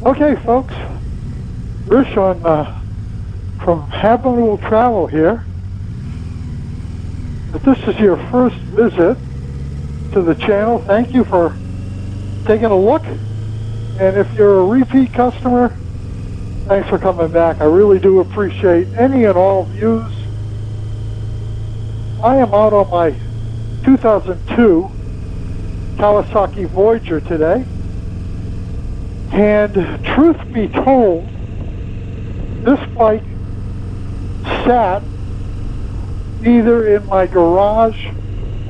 Okay, folks, Rich from Habitable Travel here. If this is your first visit to the channel, thank you for taking a look. And if you're a repeat customer, thanks for coming back. I really do appreciate any and all views. I am out on my 2002 Kawasaki Voyager today. And truth be told, this bike sat either in my garage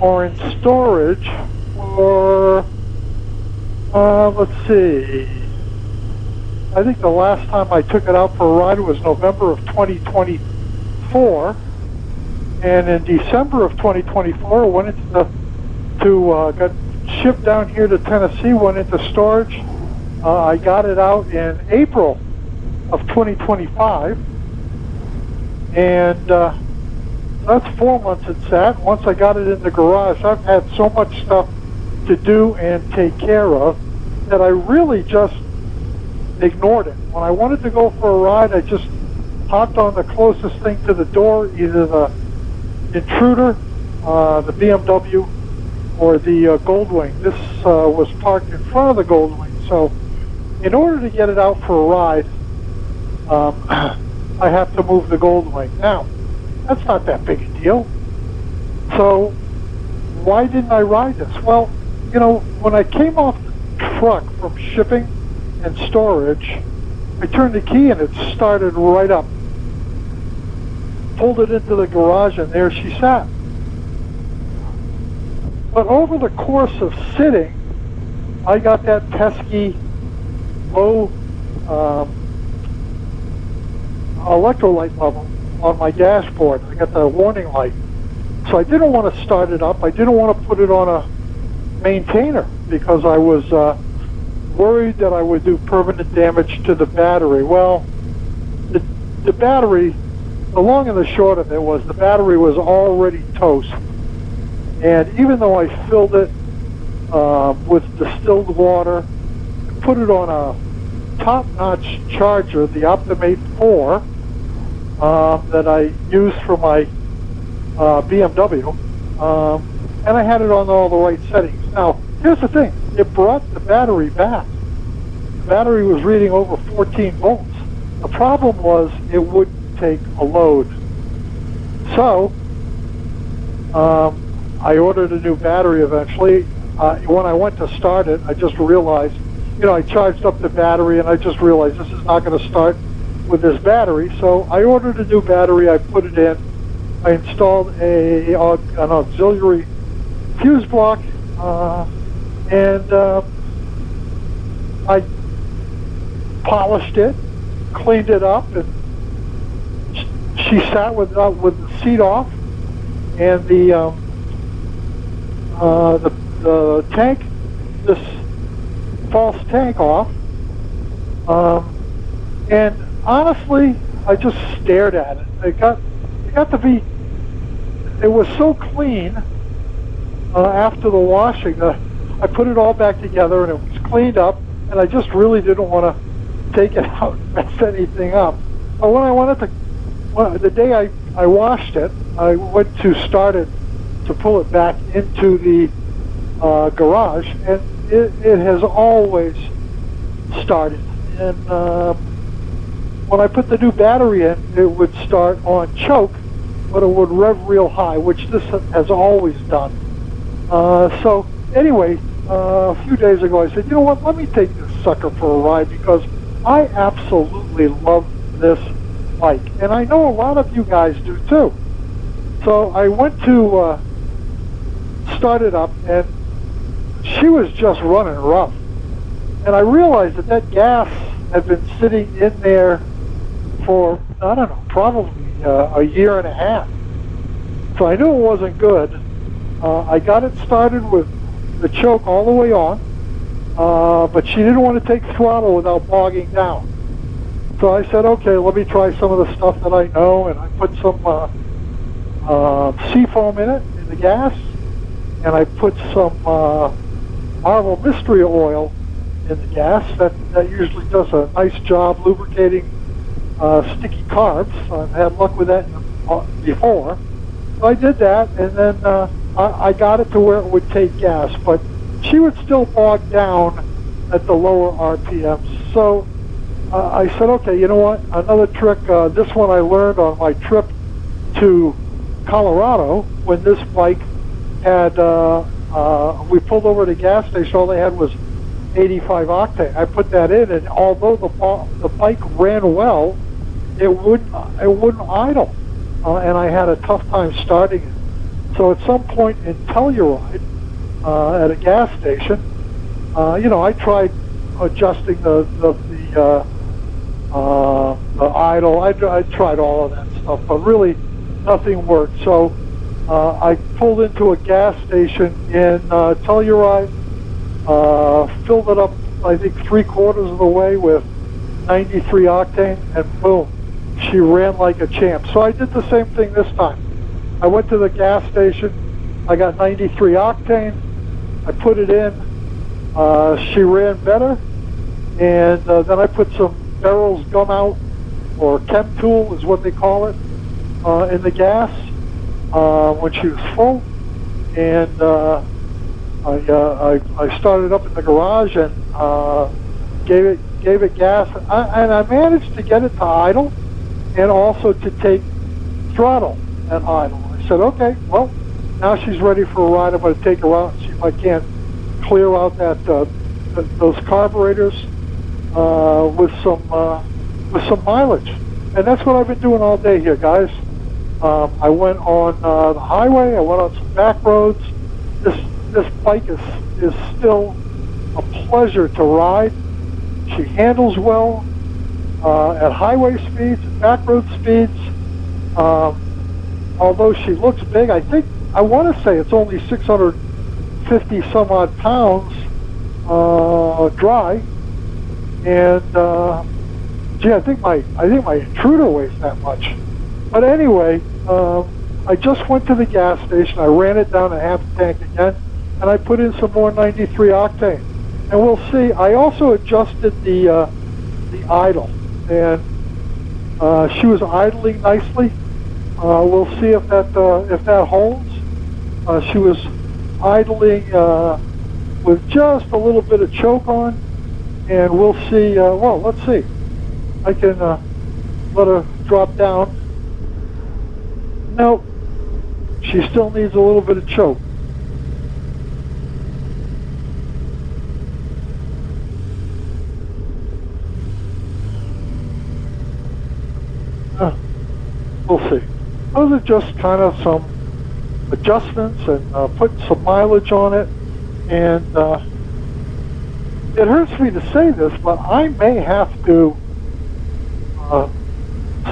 or in storage for, let's see, I think the last time I took it out for a ride was November of 2024, and in December of 2024 went into got shipped down here to Tennessee, went into storage. I got it out in April of 2025, and that's 4 months it sat. Once I got it in the garage, I've had so much stuff to do and take care of that I really just ignored it. When I wanted to go for a ride, I just hopped on the closest thing to the door, either the Intruder, the BMW, or the Goldwing. This was parked in front of the Goldwing, so in order to get it out for a ride, I have to move the Goldwing. Now, that's not that big a deal. So, why didn't I ride this? Well, you know, when I came off the truck from shipping and storage, I turned the key and it started right up. Pulled it into the garage and there she sat. But over the course of sitting, I got that pesky low electrolyte level on my dashboard. I got the warning light. So I didn't want to start it up. I didn't want to put it on a maintainer because I was worried that I would do permanent damage to the battery. Well, the battery, the long and the short of it was the battery was already toast. And even though I filled it with distilled water, put it on a top-notch charger, the Optimate 4, that I used for my BMW, and I had it on all the right settings. Now, here's the thing. It brought the battery back. The battery was reading over 14 volts. The problem was it wouldn't take a load. So, I ordered a new battery eventually. When I went to start it, I just realized, you know, I charged up the battery and I just realized this is not going to start with this battery. So I ordered a new battery, I put it in, I installed an auxiliary fuse block, and I polished it, cleaned it up, and she sat with the seat off and the tank, this false tank off, and honestly, I just stared at it. It got to be, it was so clean after the washing. I put it all back together and it was cleaned up, and I just really didn't want to take it out and mess anything up. But when I wanted to, the day I washed it, I went to start it to pull it back into the garage, and it has always started. And when I put the new battery in, it would start on choke, but it would rev real high, which this has always done. So anyway, a few days ago I said, you know what, let me take this sucker for a ride because I absolutely love this bike. And I know a lot of you guys do too. So I went to start it up, and she was just running rough. And I realized that gas had been sitting in there for, I don't know, probably a year and a half. So I knew it wasn't good. I got it started with the choke all the way on, but she didn't want to take throttle without bogging down. So I said, okay, let me try some of the stuff that I know, and I put some seafoam in it, in the gas, and I put some Marvel Mystery Oil in the gas. That usually does a nice job lubricating sticky carbs. I've had luck with that before. So I did that, and then I got it to where it would take gas, but she would still bog down at the lower RPMs. So I said, okay, you know what? Another trick. This one I learned on my trip to Colorado when this bike had. We pulled over to a gas station. All they had was 85 octane. I put that in, and although the bike ran well, it wouldn't idle, and I had a tough time starting it. So at some point in Telluride, at a gas station, I tried adjusting the idle. I tried all of that stuff, but really nothing worked. So I pulled into a gas station in Telluride, filled it up, I think 3/4 of the way with 93 octane, and boom, she ran like a champ. So I did the same thing this time. I went to the gas station, I got 93 octane, I put it in, she ran better, and then I put some Barrel's gum out, or chem tool is what they call it, in the gas when she was full, and I started up in the garage and gave it gas, and I managed to get it to idle, and also to take throttle at idle. I said, okay, well, now she's ready for a ride. I'm going to take her out and see if I can't clear out those carburetors with some mileage. And that's what I've been doing all day here, guys. I went on the highway. I went on some back roads. This bike is still a pleasure to ride. She handles well at highway speeds and back road speeds. Although she looks big, I want to say it's only 650 some odd pounds dry, and gee, I think my intruder weighs that much. But anyway, I just went to the gas station. I ran it down to half a tank again, and I put in some more 93 octane. And we'll see. I also adjusted the idle, and she was idling nicely. We'll see if that holds. She was idling with just a little bit of choke on, and we'll see. Well, let's see. I can let her drop down. Nope. She still needs a little bit of choke. We'll see. Those are just kind of some adjustments and putting some mileage on it. And it hurts me to say this, but I may have to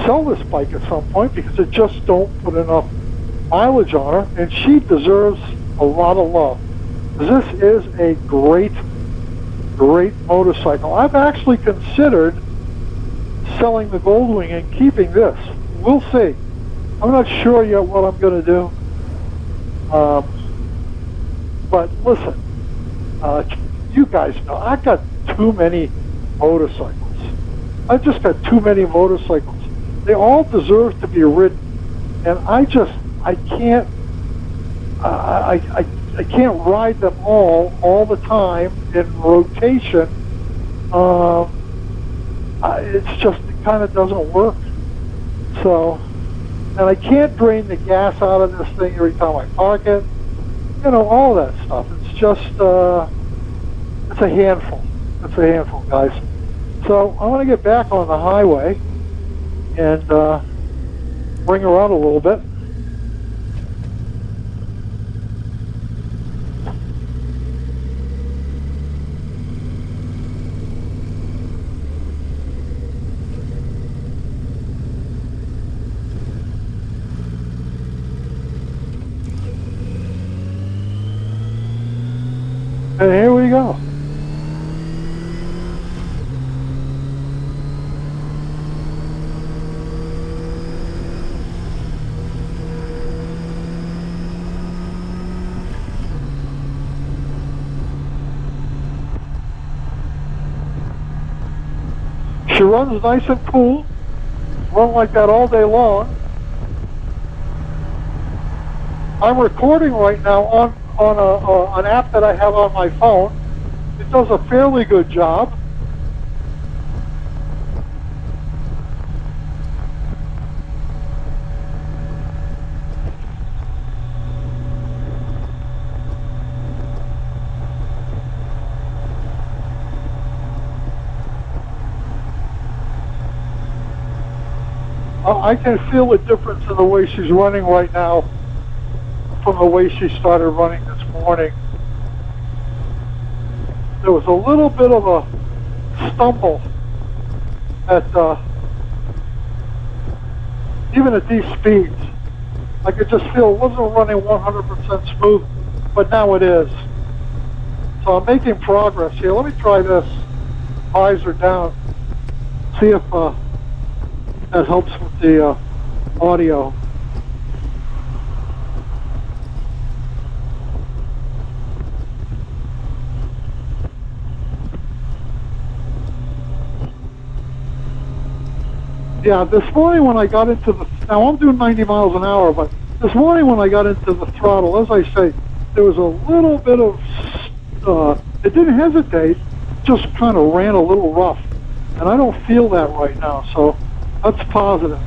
sell this bike at some point because it just don't put enough mileage on her, and she deserves a lot of love. This is a great motorcycle. I've actually considered selling the Goldwing and keeping this. We'll see. I'm not sure yet what I'm going to do. But listen, you guys know I've got too many motorcycles. I've just got too many motorcycles. They all deserve to be ridden, and I can't. I can't ride them all the time in rotation. It's just, it kind of doesn't work. So, and I can't drain the gas out of this thing every time I park it. You know, all that stuff. It's just, it's a handful. It's a handful, guys. So I want to get back on the highway and bring her out a little bit. And here we go. She runs nice and cool. Run like that all day long. I'm recording right now on an app that I have on my phone. It does a fairly good job. I can feel a difference in the way she's running right now from the way she started running this morning. There was a little bit of a stumble at even at these speeds. I could just feel it wasn't running 100% smooth, but now it is. So I'm making progress here. Let me try this visor down, see if that helps with the audio. Yeah, this morning when I got into the, now I'm doing 90 miles an hour, but this morning when I got into the throttle, as I say, there was a little bit of, it didn't hesitate, just kind of ran a little rough. And I don't feel that right now, so that's positive.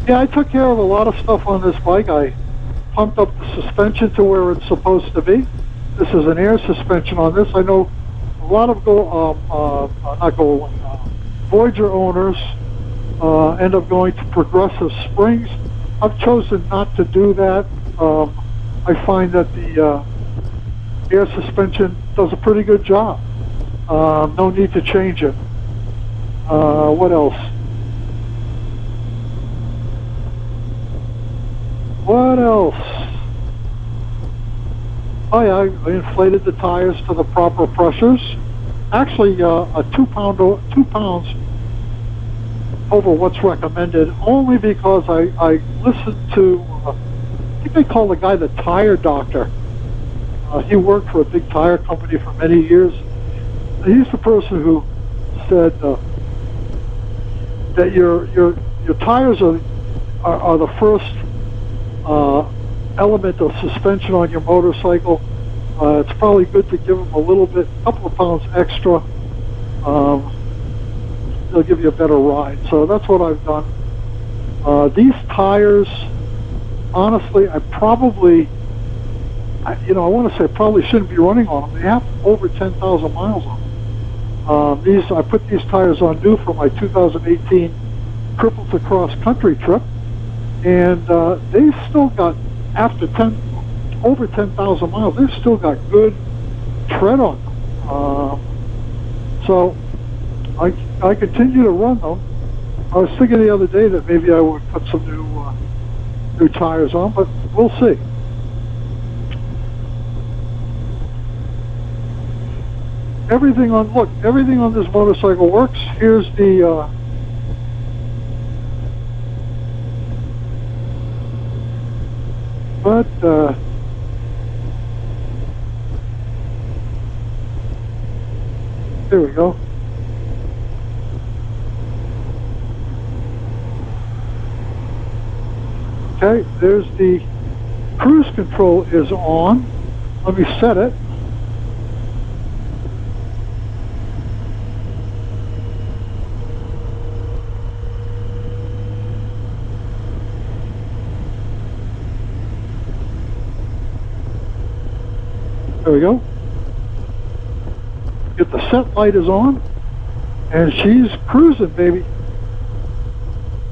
Yeah, I took care of a lot of stuff on this bike. I pumped up the suspension to where it's supposed to be. This is an air suspension on this. I know a lot of Voyager owners end up going to progressive springs. I've chosen not to do that. I find that the air suspension does a pretty good job. No need to change it. What else? What else? Oh yeah, I inflated the tires to the proper pressures. Actually, a 2 pounds over what's recommended, only because I listened to, I think they call the guy the tire doctor. He worked for a big tire company for many years. He's the person who said that your tires are the first element of suspension on your motorcycle. It's probably good to give them a couple of pounds extra. They'll give you a better ride. So that's what I've done. These tires, honestly, I want to say I probably shouldn't be running on them. They have over 10,000 miles on them. I put these tires on new for my 2018 Cripples Across Country trip, and they've still got, after over 10,000 miles, they've still got good tread on them. So I continue to run them. I was thinking the other day that maybe I would put some new tires on, but we'll see. Everything on this motorcycle works. Here's the there we go. Okay, there's the cruise control is on. Let me set it. There we go. Get the set light is on, and she's cruising, baby.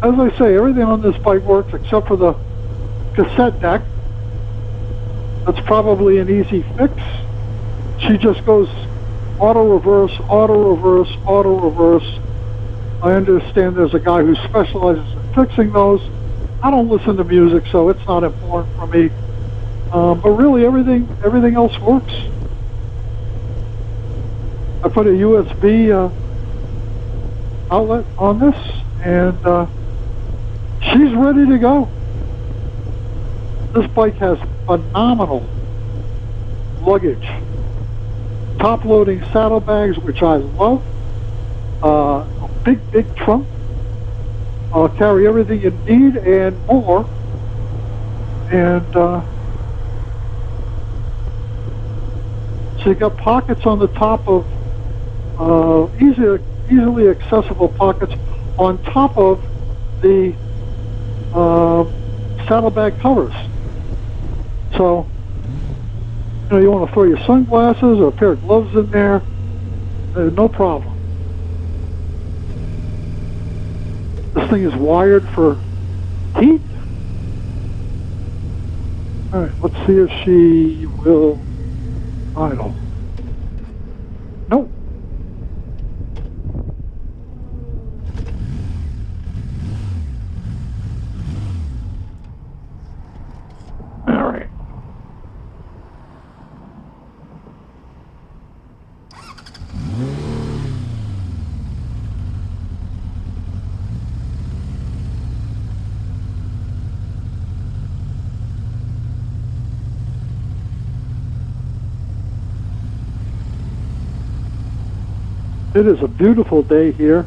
As I say, everything on this bike works except for the cassette deck. That's probably an easy fix. She just goes auto reverse, auto reverse, auto reverse. I understand there's a guy who specializes in fixing those. I don't listen to music, so it's not important for me. But really, everything else works. I put a USB outlet on this, and she's ready to go. This bike has phenomenal luggage. Top-loading saddlebags, which I love. A big trunk. I'll carry everything you need and more. And so you got pockets on the top of easily accessible pockets on top of the saddlebag covers. So, you know, you want to throw your sunglasses or a pair of gloves in there, no problem. This thing is wired for heat. Alright, let's see if she will idle. Nope. Alright. It is a beautiful day here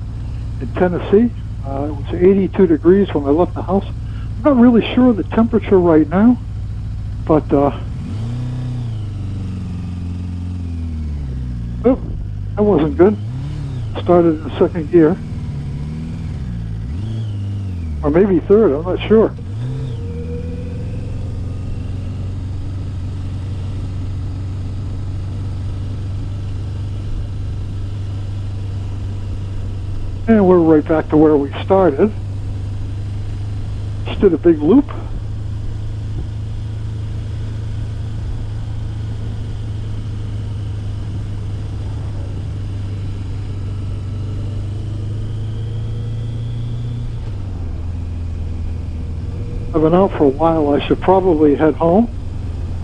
in Tennessee. It was 82 degrees when I left the house. I'm not really sure of the temperature right now, but oh, that wasn't good. Started in second gear, or maybe third, I'm not sure. And we're right back to where we started. Just did a big loop. I've been out for a while. I should probably head home.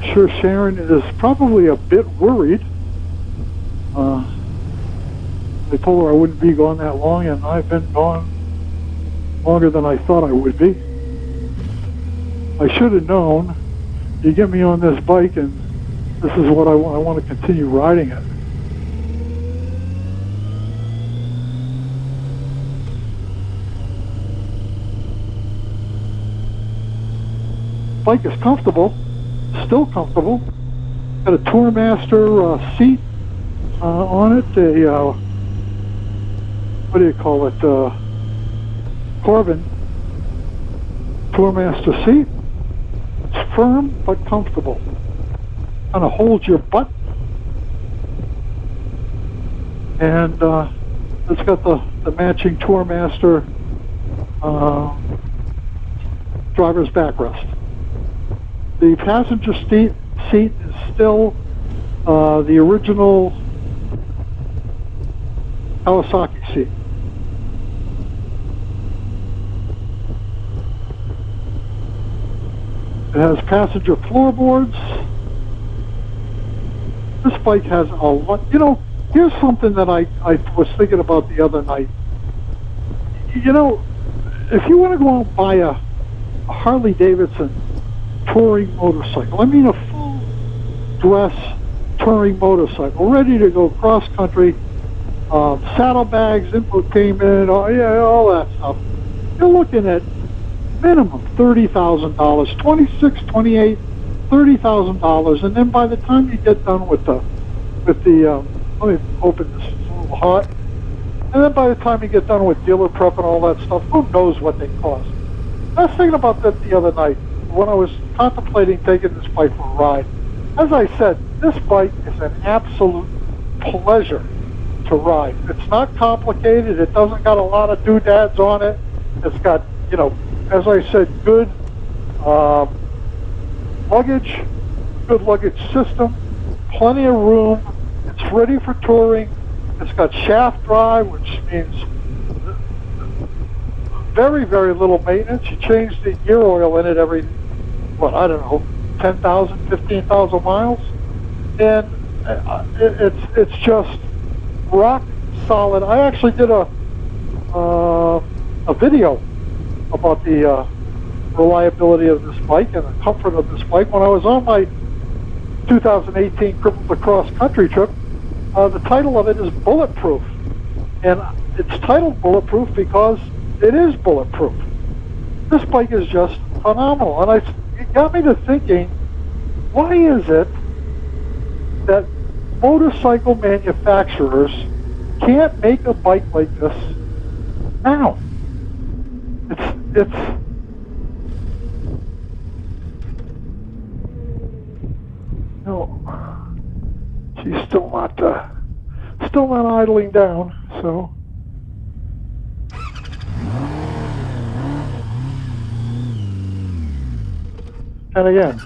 I'm sure Sharon is probably a bit worried. I told her I wouldn't be gone that long, and I've been gone longer than I thought I would be. I should have known. You get me on this bike, and this is what I want. I want to continue riding it. Bike is comfortable, still comfortable. Got a Tourmaster seat on it. What do you call it? Corbin Tourmaster seat. It's firm but comfortable. Kind of holds your butt. And it's got the matching Tourmaster driver's backrest. The passenger seat is still the original Kawasaki seat. It has passenger floorboards. This bike has a lot. You know, here's something that I was thinking about the other night. You know, if you want to go out and buy a Harley Davidson touring motorcycle, I mean a full dress touring motorcycle, ready to go cross country, saddlebags, infotainment, all that stuff, you're looking at minimum $30,000, $26,000, $28,000, $30,000, and then by the time you get done with the let me open this, it's a little hot, and then by the time you get done with dealer prep and all that stuff, who knows what they cost. I was thinking about that the other night when I was contemplating taking this bike for a ride. As I said, this bike is an absolute pleasure to ride. It's not complicated. It doesn't got a lot of doodads on it. It's got, you know, as I said, good luggage, good luggage system, plenty of room. It's ready for touring. It's got shaft drive, which means very, very little maintenance. You change the gear oil in it every, what, I don't know, 10,000, 15,000 miles. And it's just rock solid. I actually did a video about the reliability of this bike and the comfort of this bike. When I was on my 2018 Crippled Across Country trip, the title of it is Bulletproof. And it's titled Bulletproof because it is bulletproof. This bike is just phenomenal. And it got me to thinking, why is it that motorcycle manufacturers can't make a bike like this now? It's no, she's still not idling down, so. And again,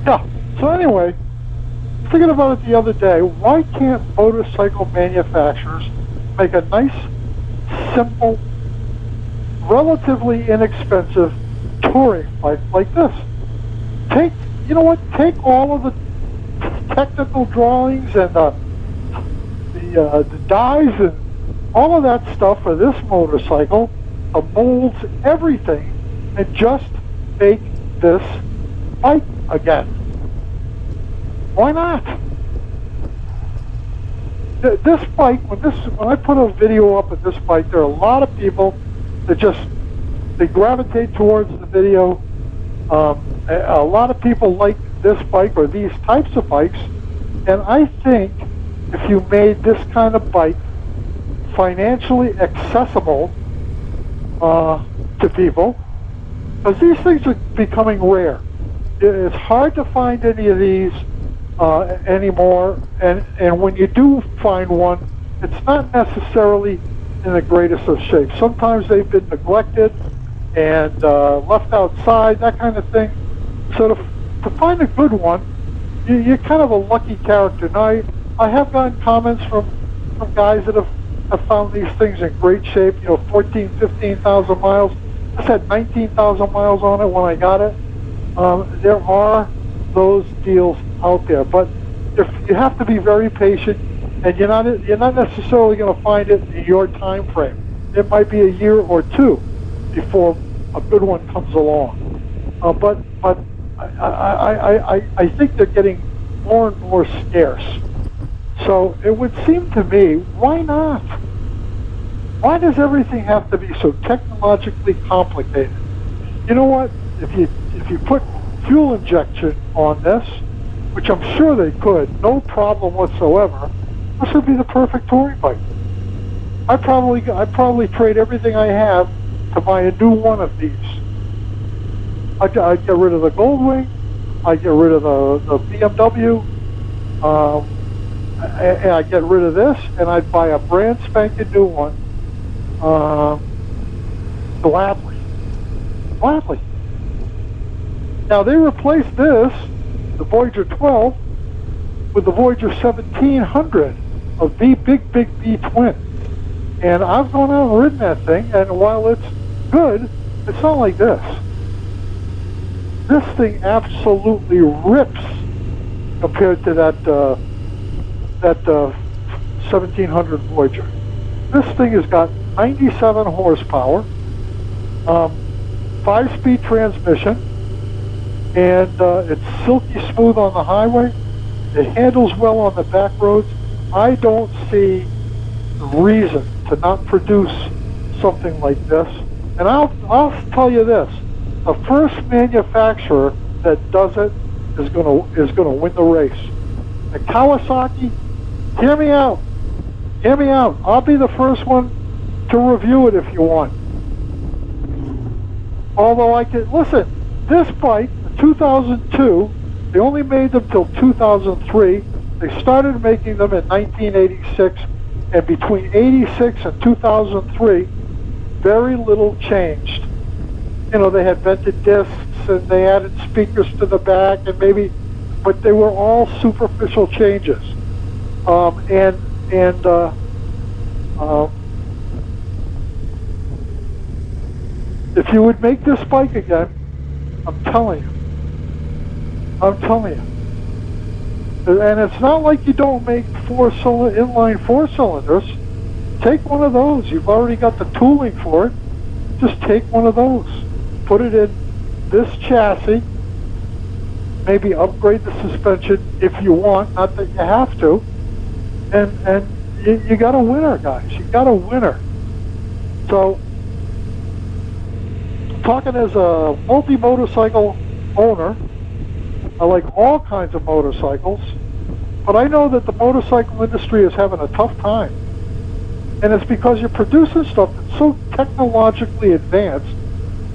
yeah. So anyway, thinking about it the other day, why can't motorcycle manufacturers make a nice, simple, relatively inexpensive touring bike like this? You know what? Take all of the technical drawings and the dies and all of that stuff for this motorcycle, the molds, everything, and just make this bike again. Why not? This bike, when I put a video up of this bike, there are a lot of people that they gravitate towards the video. A lot of people like this bike or these types of bikes, and I think if you made this kind of bike financially accessible to people, because these things are becoming rare. It's hard to find any of these anymore, and when you do find one, it's not necessarily in the greatest of shape. Sometimes they've been neglected and left outside, that kind of thing. So to find a good one, you're kind of a lucky character. Now, I have gotten comments from guys that have found these things in great shape, 14, 15,000 miles. This had 19,000 miles on it when I got it. There are those deals out there, but if you have to be very patient, and you're not necessarily going to find it in your time frame. It might be a year or two before a good one comes along. But I think they're getting more and more scarce. So it would seem to me, why not? Why does everything have to be so technologically complicated? You know what? If you put fuel injection on this, which I'm sure they could, no problem whatsoever, this would be the perfect touring bike. I'd probably trade everything I have to buy a new one of these. I'd get rid of the Goldwing, I'd get rid of the BMW, and I'd get rid of this, and I'd buy a brand spanking new one, gladly. Now they replaced this, the Voyager 12, with the Voyager 1700, a big V twin. And I've gone out and ridden that thing, and while it's good, it's not like this. This thing absolutely rips compared to that 1700 Voyager. This thing has got 97 horsepower, 5-speed transmission, and it's silky smooth on the highway. It handles well on the back roads. I don't see the reason to not produce something like this. And I'll tell you this: the first manufacturer that does it is gonna win the race. And Kawasaki, hear me out. I'll be the first one to review it if you want. Although I can, listen, this bike, the 2002, they only made them till 2003. They started making them in 1986, and between 86 and 2003, very little changed. You know, they had vented discs and they added speakers to the back and maybe, but they were all superficial changes. If you would make this bike again, I'm telling you. And it's not like you don't make inline four cylinders. Take one of those. You've already got the tooling for it. Just take one of those. Put it in this chassis. Maybe upgrade the suspension if you want. Not that you have to. And you got a winner, guys. You got a winner. So, talking as a multi-motorcycle owner, I like all kinds of motorcycles, but I know that the motorcycle industry is having a tough time. And it's because you're producing stuff that's so technologically advanced,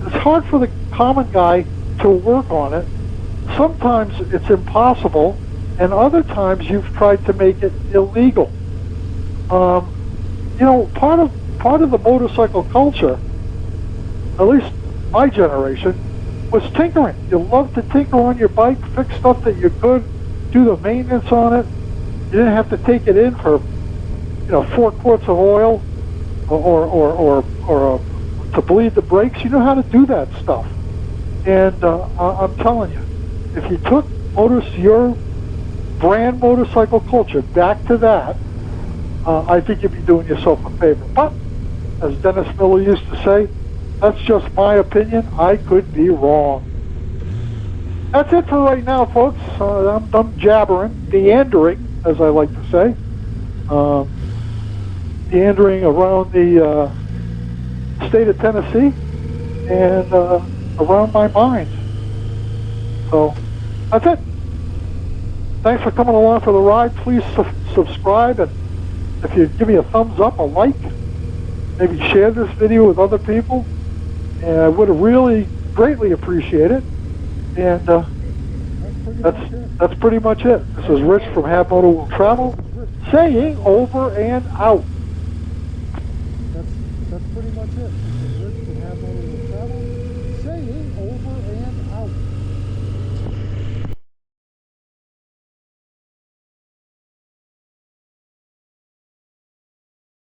it's hard for the common guy to work on it. Sometimes it's impossible, and other times you've tried to make it illegal. You know, part of the motorcycle culture, at least my generation, was tinkering. You loved to tinker on your bike, fix stuff that you could, do the maintenance on it. You didn't have to take it in for, 4 quarts of oil or to bleed the brakes. You know how to do that stuff. And I'm telling you, if you took your brand motorcycle culture back to that, I think you'd be doing yourself a favor. But, as Dennis Miller used to say, that's just my opinion. I could be wrong. That's it for right now, folks. I'm done jabbering, meandering, as I like to say. Meandering around the state of Tennessee and around my mind. So, that's it. Thanks for coming along for the ride. Please subscribe, and if you give me a thumbs up, a like, maybe share this video with other people, and I would really greatly appreciate it. And that's pretty much it. This is Rich from Have Moto Will Travel, saying over and out. That's pretty much it.